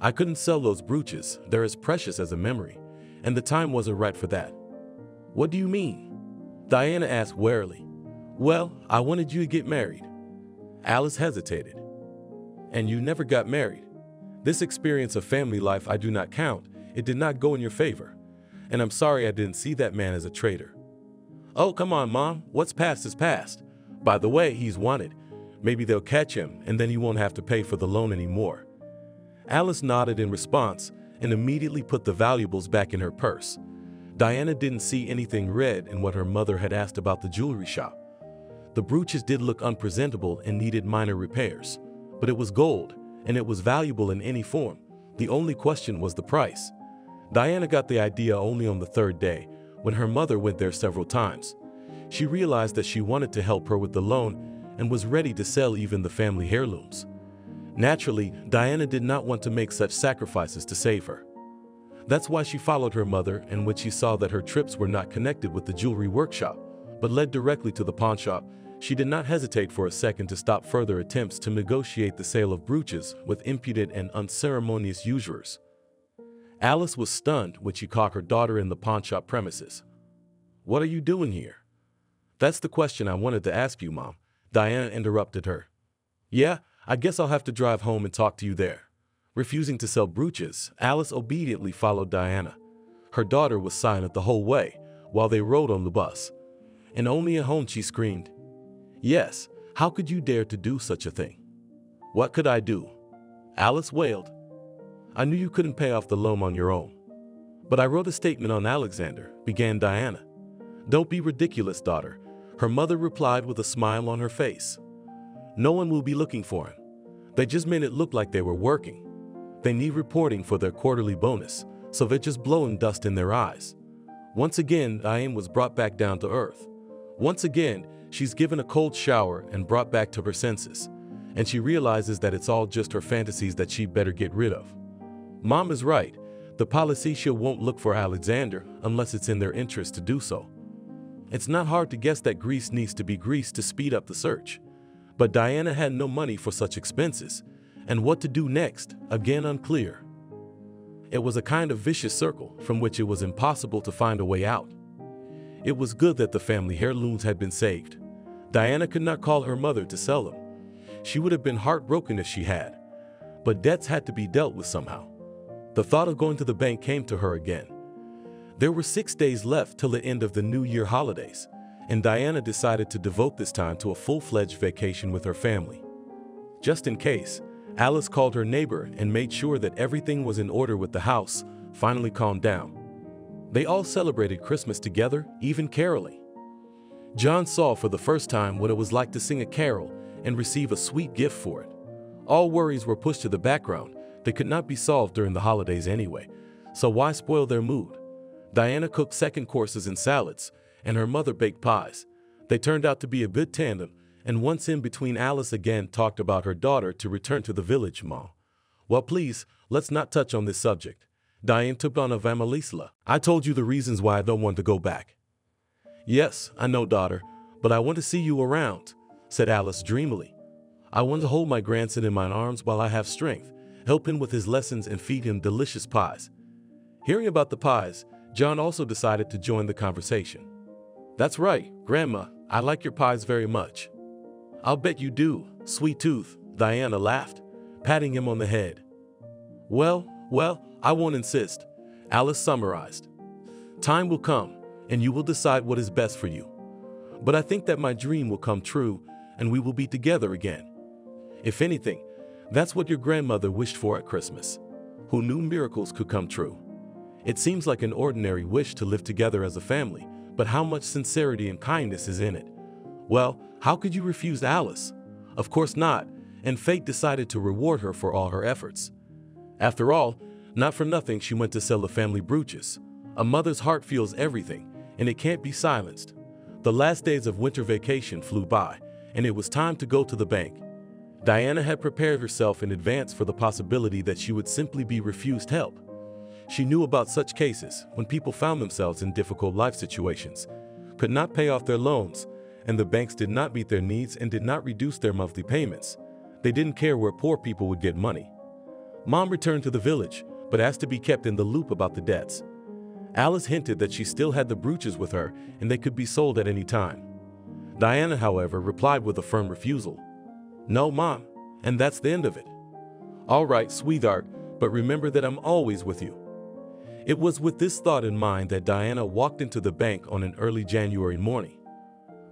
I couldn't sell those brooches, they're as precious as a memory, and the time wasn't right for that." "What do you mean?" Diana asked warily. "Well, I wanted you to get married." Alice hesitated. "And you never got married. This experience of family life I do not count. It did not go in your favor. And I'm sorry I didn't see that man as a traitor." "Oh, come on, Mom. What's past is past. By the way, he's wanted. Maybe they'll catch him, and then he won't have to pay for the loan anymore." Alice nodded in response and immediately put the valuables back in her purse. Diana didn't see anything red in what her mother had asked about the jewelry shop. The brooches did look unpresentable and needed minor repairs, but it was gold, and it was valuable in any form. The only question was the price. Diana got the idea only on the 3rd day, when her mother went there several times. She realized that she wanted to help her with the loan and was ready to sell even the family heirlooms. Naturally, Diana did not want to make such sacrifices to save her. That's why she followed her mother, and when she saw that her trips were not connected with the jewelry workshop, but led directly to the pawnshop, she did not hesitate for a second to stop further attempts to negotiate the sale of brooches with impudent and unceremonious usurers. Alice was stunned when she caught her daughter in the pawnshop premises. "What are you doing here?" "That's the question I wanted to ask you, Mom," Diana interrupted her. "Yeah, I guess I'll have to drive home and talk to you there." Refusing to sell brooches, Alice obediently followed Diana. Her daughter was silent the whole way, while they rode on the bus. And only at home she screamed, "Yes, how could you dare to do such a thing?" "What could I do?" Alice wailed. "I knew you couldn't pay off the loan on your own. But I wrote a statement on Alexander," began Diana. "Don't be ridiculous, daughter," her mother replied with a smile on her face. "No one will be looking for him. They just made it look like they were working. They need reporting for their quarterly bonus, so they're just blowing dust in their eyes." Once again, Diane was brought back down to earth. Once again, she's given a cold shower and brought back to her senses, and she realizes that it's all just her fantasies that she'd better get rid of. Mom is right. The Policia won't look for Alexander unless it's in their interest to do so. It's not hard to guess that grease needs to be greased to speed up the search. But Diana had no money for such expenses, and what to do next, again unclear. It was a kind of vicious circle from which it was impossible to find a way out. It was good that the family heirlooms had been saved. Diana could not call her mother to sell them. She would have been heartbroken if she had. But debts had to be dealt with somehow. The thought of going to the bank came to her again. There were 6 days left till the end of the New Year holidays, and Diana decided to devote this time to a full-fledged vacation with her family. Just in case, Alice called her neighbor and made sure that everything was in order with the house, finally calmed down. They all celebrated Christmas together, even caroling. John saw for the first time what it was like to sing a carol and receive a sweet gift for it. All worries were pushed to the background. They could not be solved during the holidays anyway, so why spoil their mood? Diana cooked second courses and salads, and her mother baked pies. They turned out to be a good tandem, and once in between, Alice again talked about her daughter to return to the village, Ma. "Well, please, let's not touch on this subject." Diane took on a Vamalisla. "I told you the reasons why I don't want to go back." "Yes, I know, daughter, but I want to see you around," said Alice dreamily. "I want to hold my grandson in my arms while I have strength, help him with his lessons and feed him delicious pies." Hearing about the pies, John also decided to join the conversation. "That's right, Grandma, I like your pies very much." "I'll bet you do, sweet tooth," Diana laughed, patting him on the head. Well, I won't insist," Alice summarized. "Time will come, and you will decide what is best for you. But I think that my dream will come true, and we will be together again. If anything, that's what your grandmother wished for at Christmas. Who knew miracles could come true? It seems like an ordinary wish to live together as a family, but how much sincerity and kindness is in it? Well, how could you refuse Alice? Of course not, and fate decided to reward her for all her efforts. After all, not for nothing she went to sell the family brooches. A mother's heart feels everything, and it can't be silenced. The last days of winter vacation flew by, and it was time to go to the bank. Diana had prepared herself in advance for the possibility that she would simply be refused help. She knew about such cases when people found themselves in difficult life situations, could not pay off their loans, and the banks did not meet their needs and did not reduce their monthly payments. They didn't care where poor people would get money. Mom returned to the village, but asked to be kept in the loop about the debts. Alice hinted that she still had the brooches with her and they could be sold at any time. Diana, however, replied with a firm refusal. "No, Mom, and that's the end of it." "All right, sweetheart, but remember that I'm always with you." It was with this thought in mind that Diana walked into the bank on an early January morning.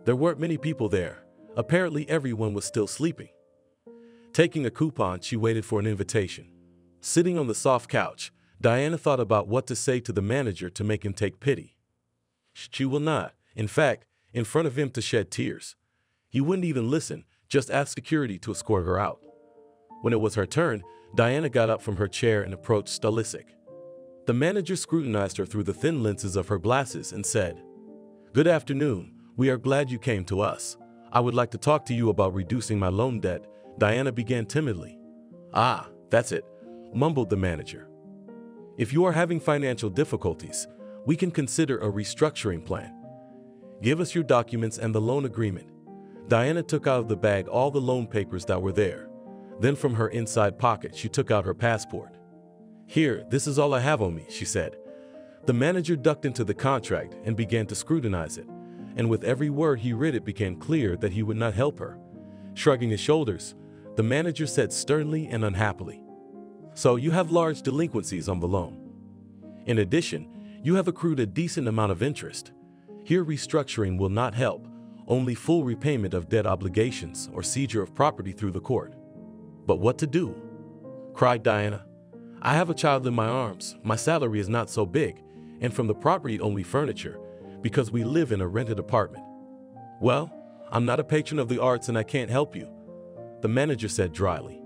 There weren't many people there. Apparently everyone was still sleeping. Taking a coupon, she waited for an invitation. Sitting on the soft couch, Diana thought about what to say to the manager to make him take pity. She will not, in fact, in front of him to shed tears. He wouldn't even listen, just ask security to escort her out. When it was her turn, Diana got up from her chair and approached Stalisic. The manager scrutinized her through the thin lenses of her glasses and said, "Good afternoon. We are glad you came to us. I would like to talk to you about reducing my loan debt." Diana began timidly. "Ah, that's it," mumbled the manager. "If you are having financial difficulties, we can consider a restructuring plan. Give us your documents and the loan agreement." Diana took out of the bag all the loan papers that were there. Then from her inside pocket, she took out her passport. "Here, this is all I have on me," she said. The manager ducked into the contract and began to scrutinize it, and with every word he read it became clear that he would not help her. Shrugging his shoulders, the manager said sternly and unhappily, "So you have large delinquencies on the loan. In addition, you have accrued a decent amount of interest. Here restructuring will not help, only full repayment of debt obligations or seizure of property through the court. But what to do? Cried Diana. I have a child in my arms, my salary is not so big, and from the property only furniture, because we live in a rented apartment. Well, I'm not a patron of the arts and I can't help you, the manager said dryly.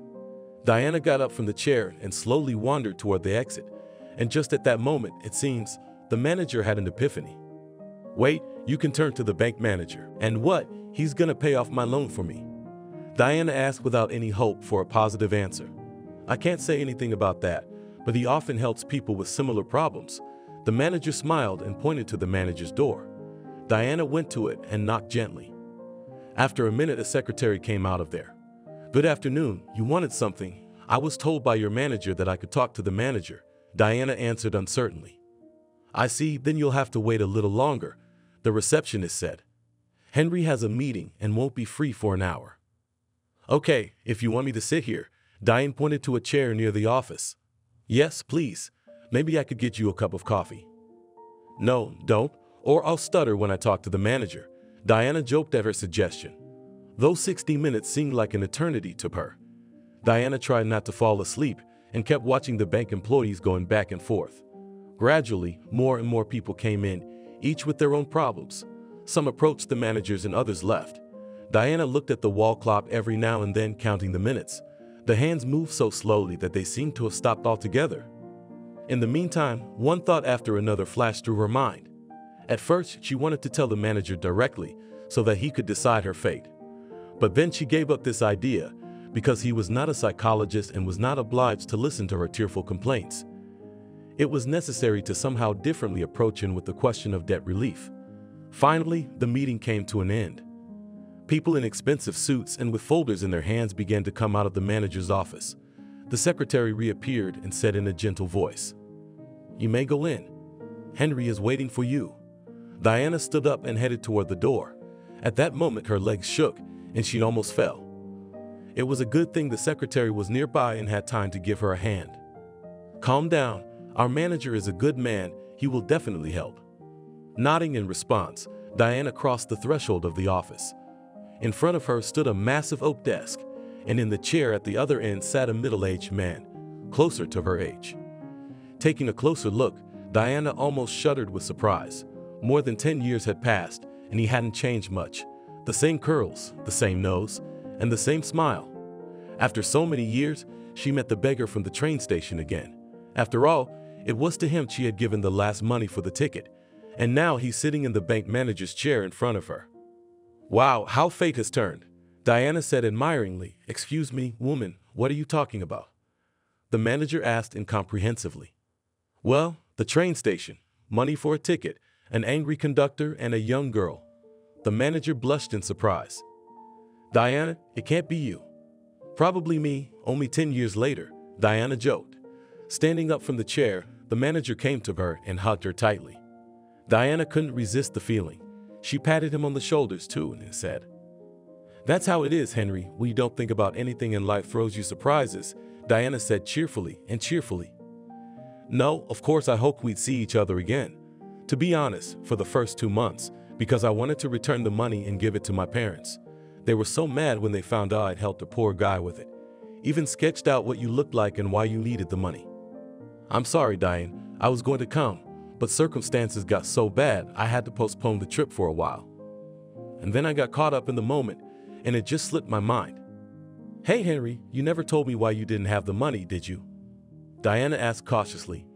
Diana got up from the chair and slowly wandered toward the exit, and just at that moment, it seems, the manager had an epiphany. Wait, you can turn to the bank manager. And what? He's gonna pay off my loan for me? Diana asked without any hope for a positive answer. I can't say anything about that, but he often helps people with similar problems. The manager smiled and pointed to the manager's door. Diana went to it and knocked gently. After a minute, a secretary came out of there. Good afternoon, you wanted something. I was told by your manager that I could talk to the manager, Diana answered uncertainly. I see, then you'll have to wait a little longer, the receptionist said. Henry has a meeting and won't be free for an hour. Okay, if you want me to sit here, Diane pointed to a chair near the office. Yes, please. Maybe I could get you a cup of coffee. No, don't, or I'll stutter when I talk to the manager, Diana joked at her suggestion. Those 60 minutes seemed like an eternity to her. Diana tried not to fall asleep and kept watching the bank employees going back and forth. Gradually, more and more people came in, each with their own problems. Some approached the managers and others left. Diana looked at the wall clock every now and then, counting the minutes. The hands moved so slowly that they seemed to have stopped altogether. In the meantime, one thought after another flashed through her mind. At first, she wanted to tell the manager directly so that he could decide her fate. But then she gave up this idea because he was not a psychologist and was not obliged to listen to her tearful complaints. It was necessary to somehow differently approach him with the question of debt relief. Finally, the meeting came to an end. People in expensive suits and with folders in their hands began to come out of the manager's office. The secretary reappeared and said in a gentle voice, "You may go in. Henry is waiting for you." Diana stood up and headed toward the door. At that moment, her legs shook and she almost fell. It was a good thing the secretary was nearby and had time to give her a hand. "Calm down. Our manager is a good man. He will definitely help." Nodding in response, Diana crossed the threshold of the office. In front of her stood a massive oak desk, and in the chair at the other end sat a middle-aged man, closer to her age. Taking a closer look, Diana almost shuddered with surprise. More than 10 years had passed, and he hadn't changed much. The same curls, the same nose, and the same smile. After so many years, she met the beggar from the train station again. After all, it was to him she had given the last money for the ticket, and now he's sitting in the bank manager's chair in front of her. Wow, how fate has turned, Diana said admiringly. Excuse me, woman, what are you talking about? The manager asked incomprehensively. Well, the train station, money for a ticket, an angry conductor, and a young girl. The manager blushed in surprise. Diana, it can't be you. Probably me, only 10 years later, Diana joked. Standing up from the chair, the manager came to her and hugged her tightly. Diana couldn't resist the feeling. She patted him on the shoulders too and said, "That's how it is, Henry, when you don't think about anything and life throws you surprises," Diana said cheerfully. No, of course I hoped we'd see each other again. To be honest, for the first 2 months, because I wanted to return the money and give it to my parents. They were so mad when they found out I'd helped a poor guy with it. Even sketched out what you looked like and why you needed the money. I'm sorry, Diane, I was going to come, but circumstances got so bad I had to postpone the trip for a while. And then I got caught up in the moment, and it just slipped my mind. Hey Henry, you never told me why you didn't have the money, did you? Diana asked cautiously.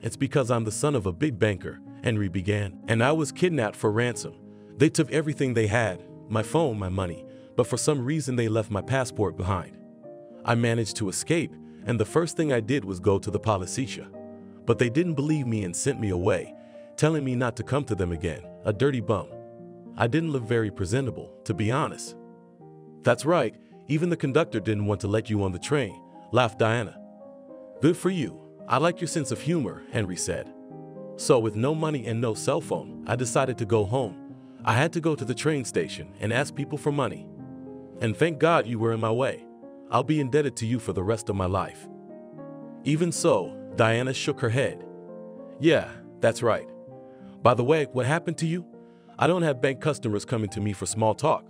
It's because I'm the son of a big banker, Henry began, and I was kidnapped for ransom. They took everything they had, my phone, my money, but for some reason they left my passport behind. I managed to escape, and the first thing I did was go to the Policia. But they didn't believe me and sent me away, telling me not to come to them again, a dirty bum. I didn't look very presentable, to be honest. That's right, even the conductor didn't want to let you on the train, laughed Diana. Good for you. I like your sense of humor, Henry said. So with no money and no cell phone, I decided to go home. I had to go to the train station and ask people for money. And thank God you were in my way. I'll be indebted to you for the rest of my life. Even so, Diana shook her head. Yeah, that's right. By the way, what happened to you? I don't have bank customers coming to me for small talk.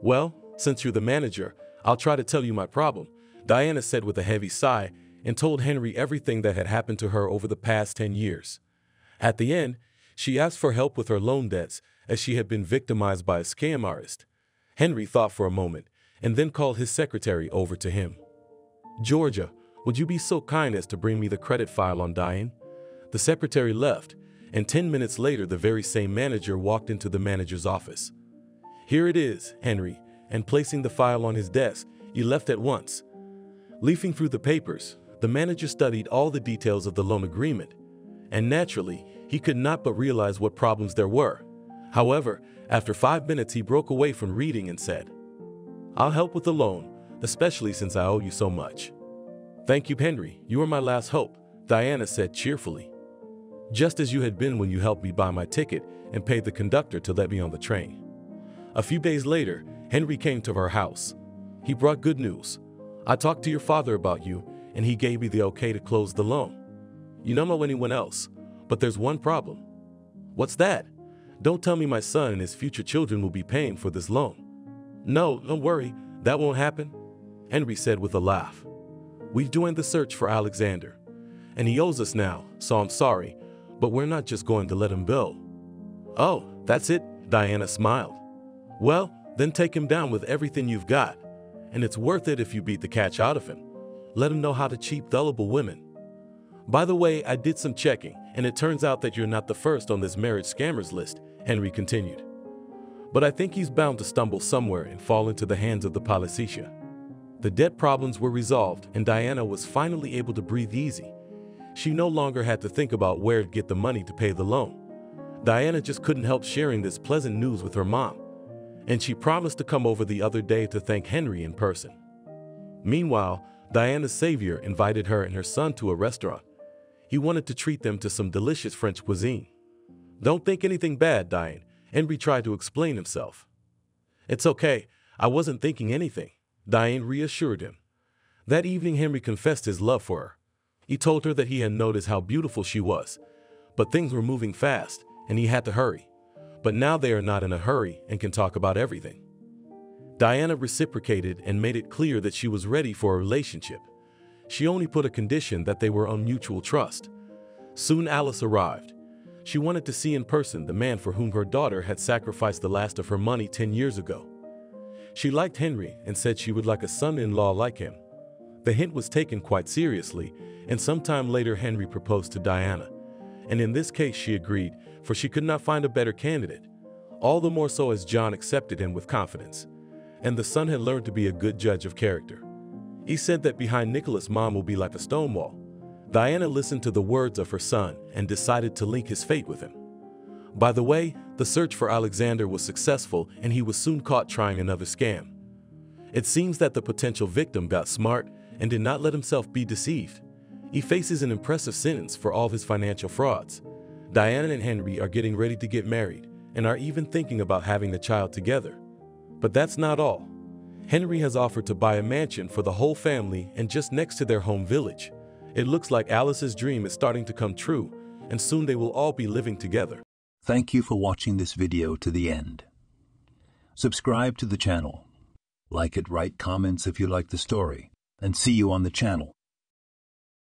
Well, since you're the manager, I'll try to tell you my problem, Diana said with a heavy sigh and told Henry everything that had happened to her over the past 10 years. At the end, she asked for help with her loan debts as she had been victimized by a scam artist. Henry thought for a moment and then called his secretary over to him. Georgia, would you be so kind as to bring me the credit file on Diane? The secretary left, and 10 minutes later the very same manager walked into the manager's office. Here it is, Henry, and placing the file on his desk, he left at once. Leafing through the papers, the manager studied all the details of the loan agreement, and naturally, he could not but realize what problems there were. However, after 5 minutes he broke away from reading and said, I'll help with the loan, especially since I owe you so much. Thank you, Henry. You are my last hope, Diana said cheerfully. Just as you had been when you helped me buy my ticket and paid the conductor to let me on the train. A few days later, Henry came to her house. He brought good news. I talked to your father about you, and he gave me the okay to close the loan. You don't know anyone else, but there's one problem. What's that? Don't tell me my son and his future children will be paying for this loan. No, don't worry, that won't happen, Henry said with a laugh. We've joined the search for Alexander, and he owes us now, so I'm sorry, but we're not just going to let him go. Oh, that's it, Diana smiled. Well, then take him down with everything you've got, and it's worth it if you beat the catch out of him. Let him know how to cheat gullible women. By the way, I did some checking, and it turns out that you're not the first on this marriage scammers list, Henry continued. But I think he's bound to stumble somewhere and fall into the hands of the Polycesia. The debt problems were resolved, and Diana was finally able to breathe easy. She no longer had to think about where to get the money to pay the loan. Diana just couldn't help sharing this pleasant news with her mom, and she promised to come over the other day to thank Henry in person. Meanwhile, Diana's savior invited her and her son to a restaurant. He wanted to treat them to some delicious French cuisine. Don't think anything bad, Diane, Henry tried to explain himself. It's okay, I wasn't thinking anything, Diane reassured him. That evening Henry confessed his love for her. He told her that he had noticed how beautiful she was, but things were moving fast and he had to hurry. But now they are not in a hurry and can talk about everything. Diana reciprocated and made it clear that she was ready for a relationship. She only put a condition that they were on mutual trust. Soon Alice arrived. She wanted to see in person the man for whom her daughter had sacrificed the last of her money 10 years ago. She liked Henry and said she would like a son-in-law like him. The hint was taken quite seriously, and sometime later Henry proposed to Diana. And in this case she agreed, for she could not find a better candidate. All the more so as John accepted him with confidence. And the son had learned to be a good judge of character. He said that behind Nicholas' mom will be like a stone wall. Diana listened to the words of her son and decided to link his fate with him. By the way, the search for Alexander was successful and he was soon caught trying another scam. It seems that the potential victim got smart and did not let himself be deceived. He faces an impressive sentence for all his financial frauds. Diana and Henry are getting ready to get married and are even thinking about having a child together. But that's not all. Henry has offered to buy a mansion for the whole family and just next to their home village. It looks like Alice's dream is starting to come true, and soon they will all be living together. Thank you for watching this video to the end. Subscribe to the channel. Like it, write comments if you like the story, and see you on the channel.